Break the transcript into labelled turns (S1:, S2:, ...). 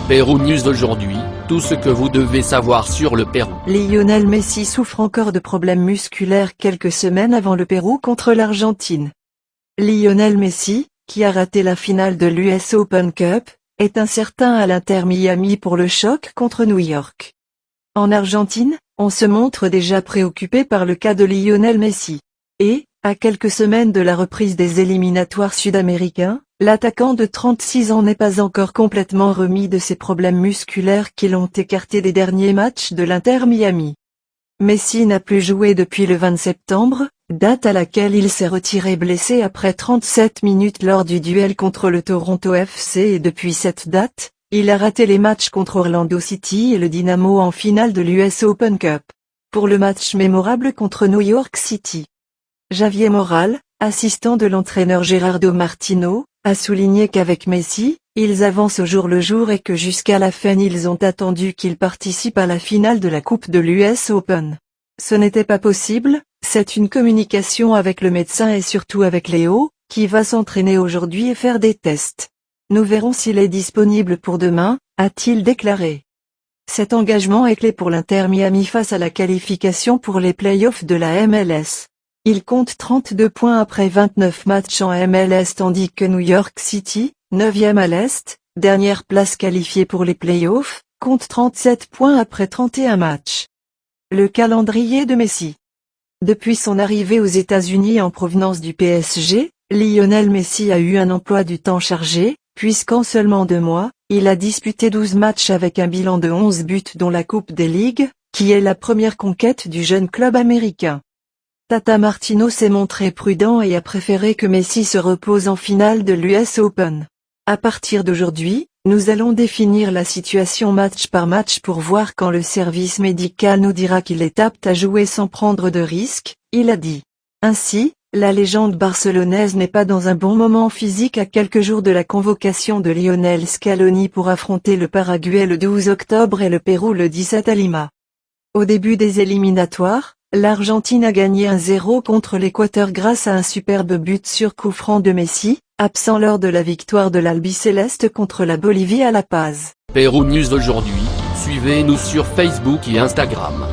S1: Pérou News aujourd'hui, tout ce que vous devez savoir sur le Pérou.
S2: Lionel Messi souffre encore de problèmes musculaires quelques semaines avant le Pérou contre l'Argentine. Lionel Messi, qui a raté la finale de l'US Open Cup, est incertain à l'Inter Miami pour le choc contre New York. En Argentine, on se montre déjà préoccupé par le cas de Lionel Messi. Et, à quelques semaines de la reprise des éliminatoires sud-américains, l'attaquant de 36 ans n'est pas encore complètement remis de ses problèmes musculaires qui l'ont écarté des derniers matchs de l'Inter Miami. Messi n'a plus joué depuis le 20 septembre, date à laquelle il s'est retiré blessé après 37 minutes lors du duel contre le Toronto FC et depuis cette date, il a raté les matchs contre Orlando City et le Dynamo en finale de l'US Open Cup. Pour le match mémorable contre New York City, Javier Morral, assistant de l'entraîneur Gerardo Martino, a souligné qu'avec Messi, ils avancent au jour le jour et que jusqu'à la fin ils ont attendu qu'il participe à la finale de la Coupe de l'US Open. Ce n'était pas possible, c'est une communication avec le médecin et surtout avec Léo, qui va s'entraîner aujourd'hui et faire des tests. Nous verrons s'il est disponible pour demain, a-t-il déclaré. Cet engagement est clé pour l'Inter Miami face à la qualification pour les playoffs de la MLS. Il compte 32 points après 29 matchs en MLS tandis que New York City, 9e à l'Est, dernière place qualifiée pour les playoffs, compte 37 points après 31 matchs. Le calendrier de Messi. Depuis son arrivée aux États-Unis en provenance du PSG, Lionel Messi a eu un emploi du temps chargé, puisqu'en seulement 2 mois, il a disputé 12 matchs avec un bilan de 11 buts dont la Coupe des Ligues, qui est la première conquête du jeune club américain. Tata Martino s'est montré prudent et a préféré que Messi se repose en finale de l'US Open. À partir d'aujourd'hui, nous allons définir la situation match par match pour voir quand le service médical nous dira qu'il est apte à jouer sans prendre de risques, il a dit. Ainsi, la légende barcelonaise n'est pas dans un bon moment physique à quelques jours de la convocation de Lionel Scaloni pour affronter le Paraguay le 12 octobre et le Pérou le 17 à Lima. Au début des éliminatoires, l'Argentine a gagné 1-0 contre l'Équateur grâce à un superbe but sur coup franc de Messi, absent lors de la victoire de l'Albiceleste contre la Bolivie à La Paz.
S1: Pérou News aujourd'hui, suivez-nous sur Facebook et Instagram.